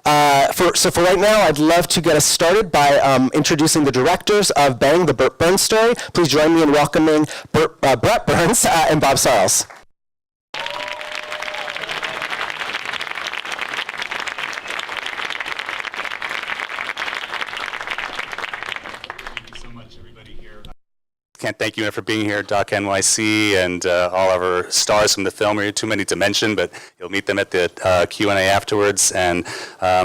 So for right now, I'd love to get us started by introducing the directors of Bang, the Berns story. Please join me in welcoming Brett Berns and Bob Sarles. Can't thank you enough for being here, DOC NYC, and all of our stars from the film. We're too many to mention, but you'll meet them at the Q&A afterwards. And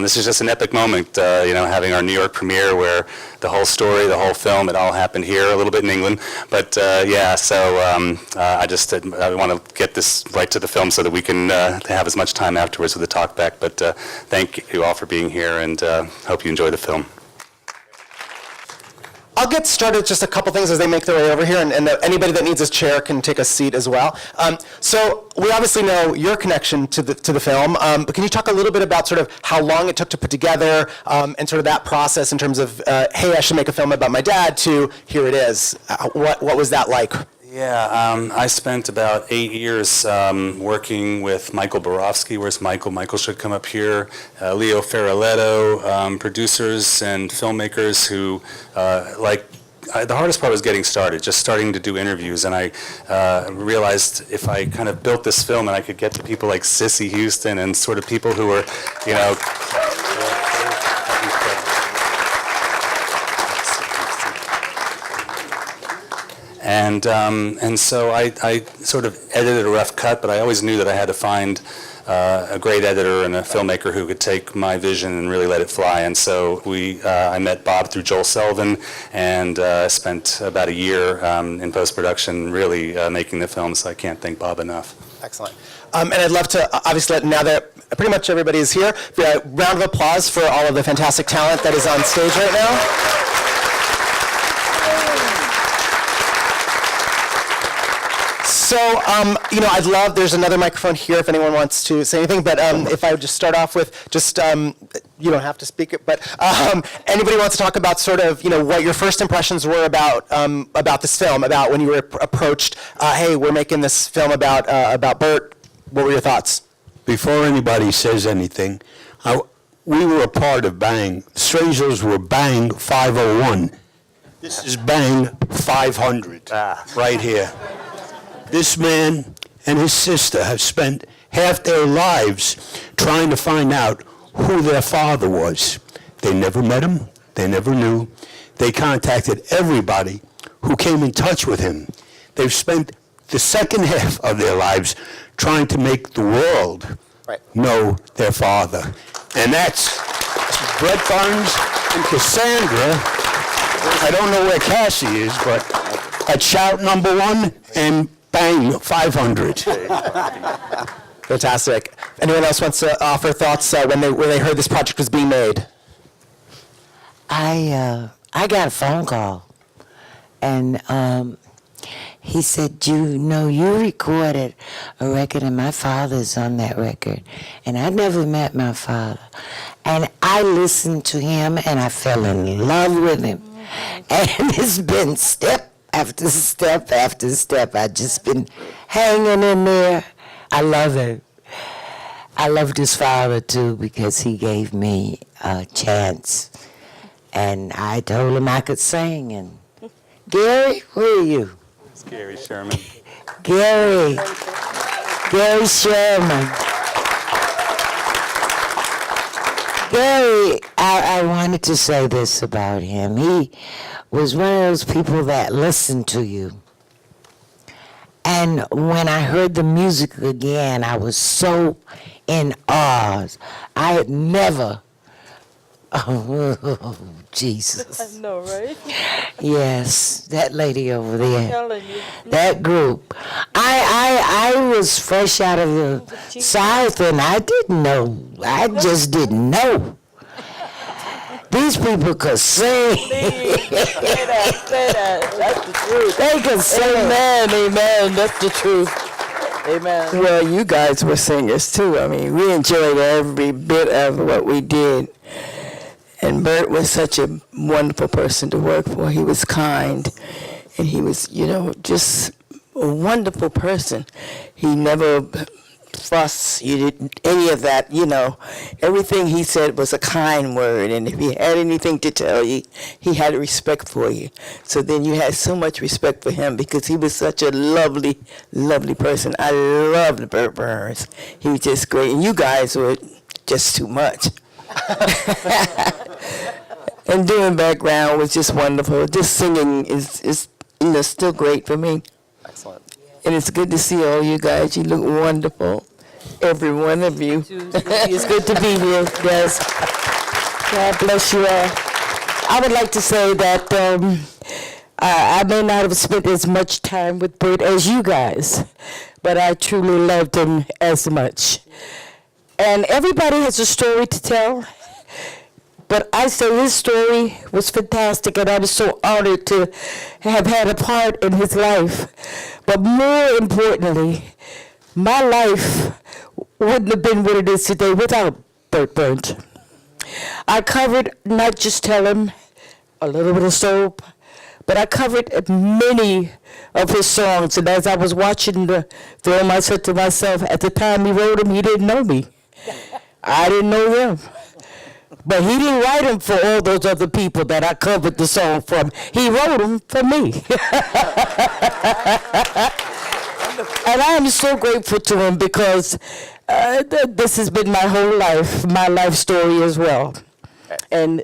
this is just an epic moment, having our New York premiere where the whole story, the whole film, it all happened here, a little bit in England. But I want to get this right to the film so that we can have as much time afterwards with the talk back. But thank you all for being here, and hope you enjoy the film. I'll get started just a couple things as they make their way over here, and anybody that needs a chair can take a seat as well. So we obviously know your connection to the film, but can you talk a little bit about sort of how long it took to put together and sort of that process in terms of, hey, I should make a film about my dad, to here it is. What was that like? Yeah, I spent about 8 years working with Michael Borofsky. Where's Michael? Michael should come up here. Leo Ferraletto, producers and filmmakers who, the hardest part was getting started, just starting to do interviews. And I realized if I kind of built this film and I could get to people like Cissy Houston and sort of people who were, And so I sort of edited a rough cut, but I always knew that I had to find a great editor and a filmmaker who could take my vision and really let it fly. And so I met Bob through Joel Selvin, and spent about a year in post-production really making the film, so I can't thank Bob enough. Excellent. And I'd love to, obviously, now that pretty much everybody is here, a round of applause for all of the fantastic talent that is on stage right now. So, I'd love, there's another microphone here if anyone wants to say anything, but if I would just start off with just, you don't have to speak it, but anybody wants to talk about sort of, what your first impressions were about this film, about when you were approached, hey, we're making this film about Bert. What were your thoughts? Before anybody says anything, we were a part of Bang. Strangers were Bang 501. This is Bang 500, right here. This man and his sister have spent half their lives trying to find out who their father was. They never met him. They never knew. They contacted everybody who came in touch with him. They've spent the second half of their lives trying to make the world know their father. And that's Brett Berns and Cassandra. I don't know where Cassie is, but at shout number 1 and Bang 500. Fantastic. Anyone else wants to offer thoughts when they heard this project was being made? I got a phone call, and he said, you recorded a record, and my father's on that record. And I never met my father. And I listened to him, and I fell in love with him. And it's been step after step after step. I've just been hanging in there. I love him. I loved his father, too, because he gave me a chance. And I told him I could sing. And Gary, where are you? It's Gary Sherman. Gary Sherman. Gary, I wanted to say this about him. He was one of those people that listened to you. And when I heard the music again, I was so in awe. I had never, oh, Jesus. I know, right? Yes, that lady over there. I'm telling you. That group. I was fresh out of the South, and I didn't know. I just didn't know. These people could sing. Say that. That's the truth. They could sing. Amen. That's the truth. Amen. Well, you guys were singers too. I mean, we enjoyed every bit of what we did. And Bert was such a wonderful person to work for. He was kind, and he was, just a wonderful person. He never fuss. You didn't any of that. You know, everything he said was a kind word, and if he had anything to tell you, he had respect for you. So then you had so much respect for him because he was such a lovely, lovely person. I loved Bert Berns. He was just great, and you guys were just too much. And doing background was just wonderful. Just singing is still great for me. Excellent. And it's good to see all you guys. You look wonderful, every one of you. It's good to be here, yes. God bless you all. I would like to say that I may not have spent as much time with Bert as you guys, but I truly loved him as much. And everybody has a story to tell. But I say his story was fantastic, and I was so honored to have had a part in his life. But more importantly, my life wouldn't have been what it is today without Bert Berns. I covered not just Tell Him, a little bit of Soap, but I covered many of his songs. And as I was watching the film, I said to myself, at the time he wrote them, he didn't know me. I didn't know him. But he didn't write them for all those other people that I covered the song from. He wrote them for me. And I am so grateful to him because this has been my whole life, my life story as well. And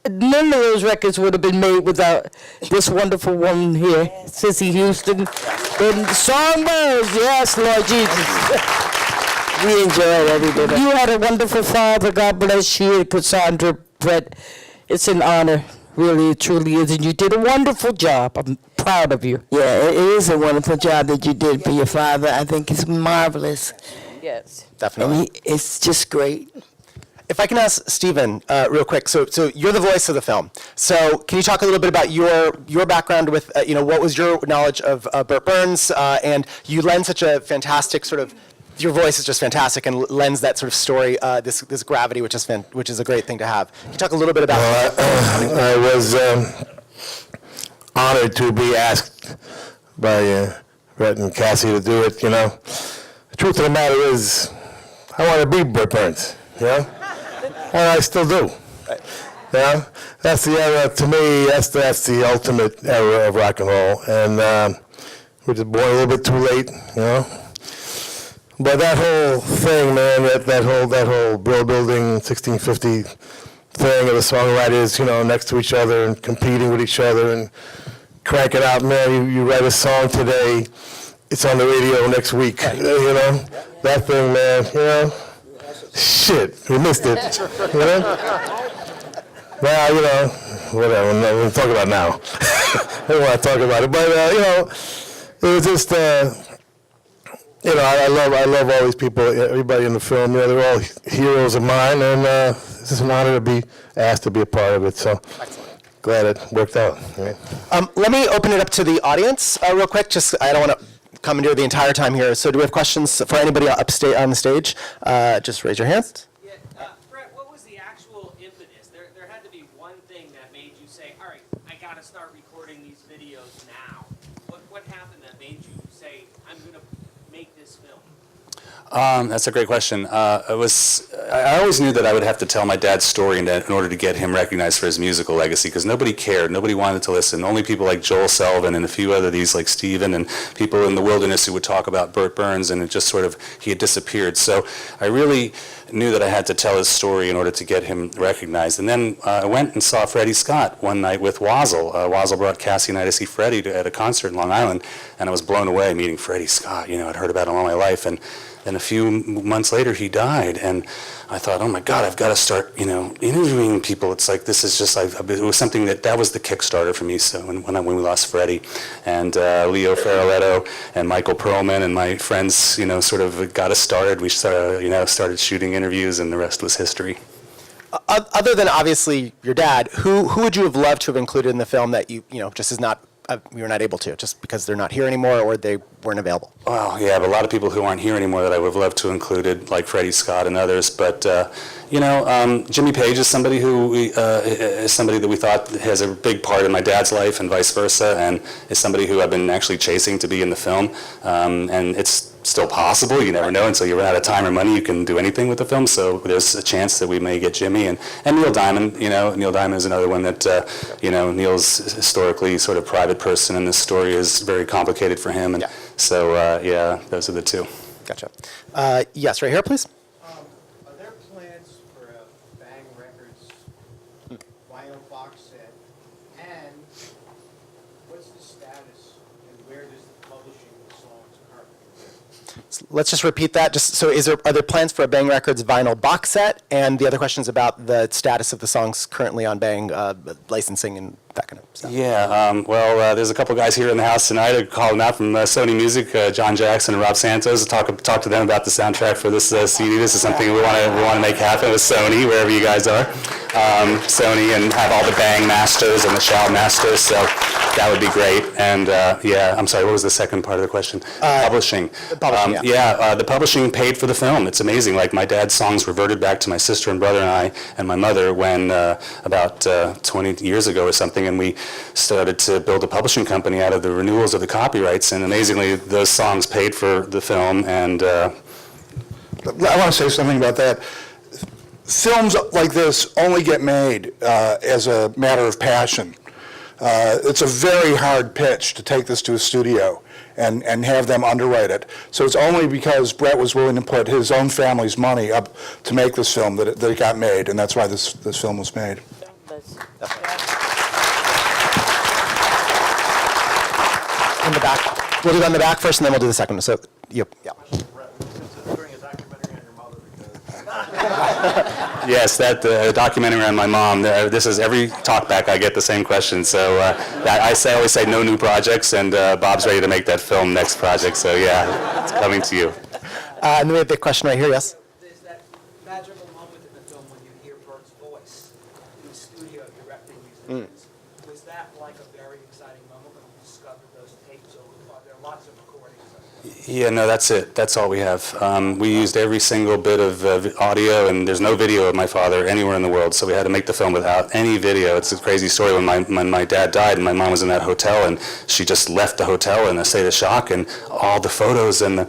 none of those records would have been made without this wonderful woman here, Sissy Houston. And Songbirds, yes, Lord Jesus. We enjoyed every bit of it. You had a wonderful father. God bless you, Cassandra, Brett. It's an honor, really, it truly is. And you did a wonderful job. I'm proud of you. Yeah, it is a wonderful job that you did for your father. I think it's marvelous. Yes. Definitely. And it's just great. If I can ask Stephen real quick, so you're the voice of the film. So can you talk a little bit about your background with, what was your knowledge of Bert Berns? And you lend such a fantastic sort of, your voice is just fantastic and lends that sort of story, this gravity, which is a great thing to have. Can you talk a little bit about I was honored to be asked by Brett and Cassie to do it, The truth of the matter is, I want to be Bert Berns, And I still do. That's the era, to me, that's the ultimate era of rock and roll. And we're just born a little bit too late, But that whole thing, man, that whole Brill Building 1650 thing of the songwriters, next to each other and competing with each other and crank it out, man. You write a song today, it's on the radio next week, That thing, man, shit, we missed it, Now, whatever, I'm not going to talk about it now. I don't want to talk about it, but, it was just, I love all these people, everybody in the film, they're all heroes of mine, and it's just an honor to be asked to be a part of it, so glad it worked out. let me open it up to the audience real quick. Just I don't want to commandeer the entire time here. So do we have questions for anybody upstate on the stage? Just raise your hands. Yeah, Brett, what was the actual impetus? There had to be one thing that made you say, all right, I got to start recording these videos now. What happened that made you say, I'm going to make this film? That's a great question. I always knew that I would have to tell my dad's story in order to get him recognized for his musical legacy, because nobody cared. Nobody wanted to listen. Only people like Joel Selvin and a few other these like Steven and people in the wilderness who would talk about Bert Berns, and it just sort of, he had disappeared. So I really knew that I had to tell his story in order to get him recognized. And then I went and saw Freddie Scott one night with Wazzle. Wazzle brought Cassie and I to see Freddie at a concert in Long Island, and I was blown away meeting Freddie Scott. I'd heard about him all my life, and then a few months later he died, and I thought, oh my God, I've got to start, interviewing people. It's like, this is just, it was something that was the Kickstarter for me. So when we lost Freddie, and Leo Faraletto and Michael Perlman and my friends, sort of got us started. We started shooting interviews, and the rest was history. Other than obviously your dad, who would you have loved to have included in the film that you just is not, we were not able to, just because they're not here anymore or they weren't available? Well, yeah, but a lot of people who aren't here anymore that I would have loved to included, like Freddie Scott and others. But Jimmy Page is somebody that we thought has a big part in my dad's life, and vice versa, and is somebody who I've been actually chasing to be in the film. And it's still possible. You never know until you run out of time or money. You can do anything with the film. So there's a chance that we may get Jimmy and Neil Diamond. Neil Diamond is another one that Neil's historically sort of private person, and this story is very complicated for him. And so those are the two. Gotcha. Yes, right here, please. Are there plans for a Bang Records vinyl box set? And what's the status and where does the publishing of the songs currently live? Let's just repeat that. So are there plans for a Bang Records vinyl box set? And the other question is about the status of the songs currently on Bang, licensing and that kind of stuff. Yeah, there's a couple guys here in the house tonight. I called them out from Sony Music, John Jackson and Rob Santos, to talk to them about the soundtrack for this CD. This is something we want to make happen with Sony, wherever you guys are. Sony, and have all the Bang masters and the Shout masters, so that would be great. And I'm sorry, what was the second part of the question? Publishing. The publishing, the publishing paid for the film. It's amazing. Like, my dad's songs reverted back to my sister and brother and I and my mother when about 20 years ago or something, and we started to build a publishing company out of the renewals of the copyrights, and amazingly those songs paid for the film. And I want to say something about that. Films like this only get made as a matter of passion. It's a very hard pitch to take this to a studio and have them underwrite it. So it's only because Brett was willing to put his own family's money up to make this film that it got made, and that's why this film was made. In the back. We'll do it on the back first, and then we'll do the second one. So, yeah. Yes, that documentary on my mom. This is every talkback I get the same question. So I always say no new projects, and Bob's ready to make that film next project. So yeah, it's coming to you. And then we have the question right here. Yes. There's that magical moment in the film when you hear Berns' voice in the studio directing these images. Was that like a very exciting moment when you discovered those tapes? Or are there lots of recordings of it? Yeah, no, that's it. That's all we have. We used every single bit of audio, and there's no video of my father anywhere in the world, so we had to make the film without any video. It's a crazy story. When my dad died, and my mom was in that hotel, and she just left the hotel in a state of shock, and all the photos and the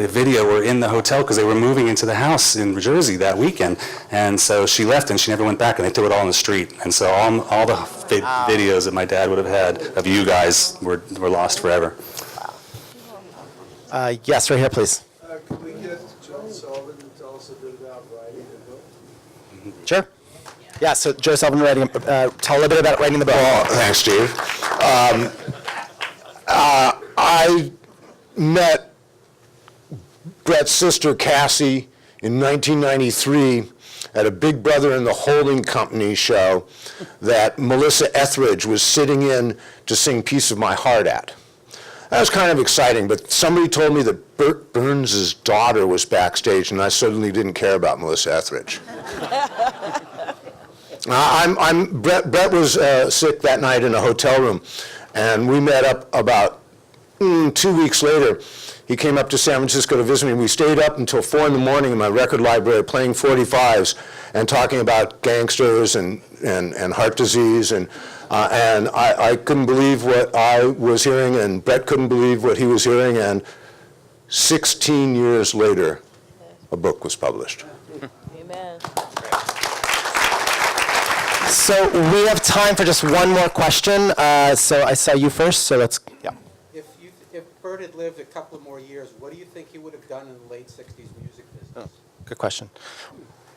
video were in the hotel because they were moving into the house in Jersey that weekend. And so she left, and she never went back, and they threw it all in the street. And so all the videos that my dad would have had of you guys were lost forever. Yes, right here, please. Could we get Joe Sullivan to tell us a bit about writing the book? Sure. Yeah, so Joe Sullivan writing, tell a little bit about writing the book. Well, thanks, Steve. I met Brett's sister, Cassie, in 1993 at a Big Brother and the Holding Company show that Melissa Etheridge was sitting in to sing Piece of My Heart at. That was kind of exciting, but somebody told me that Bert Berns' daughter was backstage, and I suddenly didn't care about Melissa Etheridge. Brett was sick that night in a hotel room, and we met up about 2 weeks later. He came up to San Francisco to visit me, and we stayed up until 4 in the morning in my record library playing 45s and talking about gangsters and heart disease, and I couldn't believe what I was hearing, and Brett couldn't believe what he was hearing, and 16 years later, a book was published. Amen. So we have time for just one more question. So I saw you first, so let's, yeah. If Bert had lived a couple of more years, what do you think he would have done in the late 60s music business? Good question.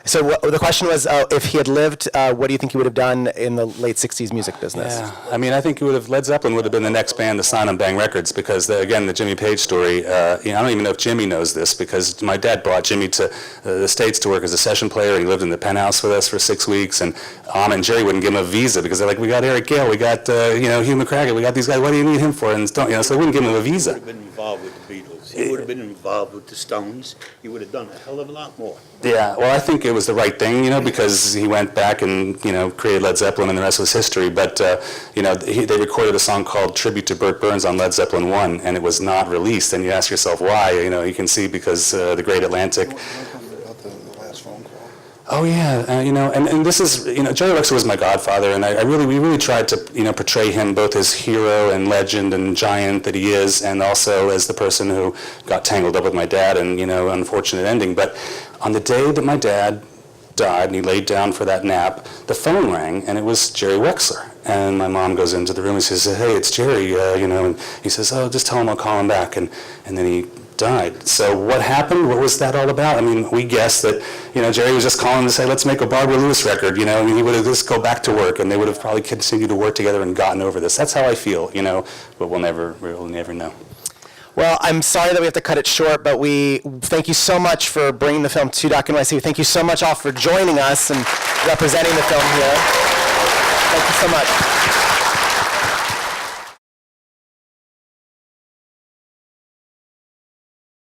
So the question was, if he had lived, what do you think he would have done in the late 60s music business? Yeah, I mean, I think Led Zeppelin would have been the next band to sign on Bang Records because, again, the Jimmy Page story, I don't even know if Jimmy knows this because my dad brought Jimmy to the States to work as a session player, and he lived in the penthouse with us for 6 weeks, and and Jerry wouldn't give him a visa because they're like, we got Eric Gale, we got, Hugh McCracken, we got these guys, what do you need him for? And so they wouldn't give him a visa. He would have been involved with the Beatles. He would have been involved with the Stones. He would have done a hell of a lot more. Yeah, well, I think it was the right thing, because he went back and, created Led Zeppelin, and the rest was history. But, they recorded a song called Tribute to Bert Berns on Led Zeppelin 1, and it was not released. And you ask yourself why. You can see because the Great Atlantic. About the last phone call. Oh yeah, and this is, Jerry Wexler was my godfather, and we really tried to, portray him both as hero and legend and giant that he is, and also as the person who got tangled up with my dad and, unfortunate ending. But on the day that my dad died and he laid down for that nap, the phone rang and it was Jerry Wexler. And my mom goes into the room and says, "Hey, it's Jerry," and he says, "Oh, just tell him I'll call him back." And then he died. So what happened? What was that all about? I mean, we guessed that, Jerry was just calling to say, let's make a Barbara Lewis record, he would have just go back to work and they would have probably continued to work together and gotten over this. That's how I feel, but we'll never know. Well, I'm sorry that we have to cut it short, but we thank you so much for bringing the film to DOC NYC. Thank you so much all for joining us and representing the film here. Thank you so much.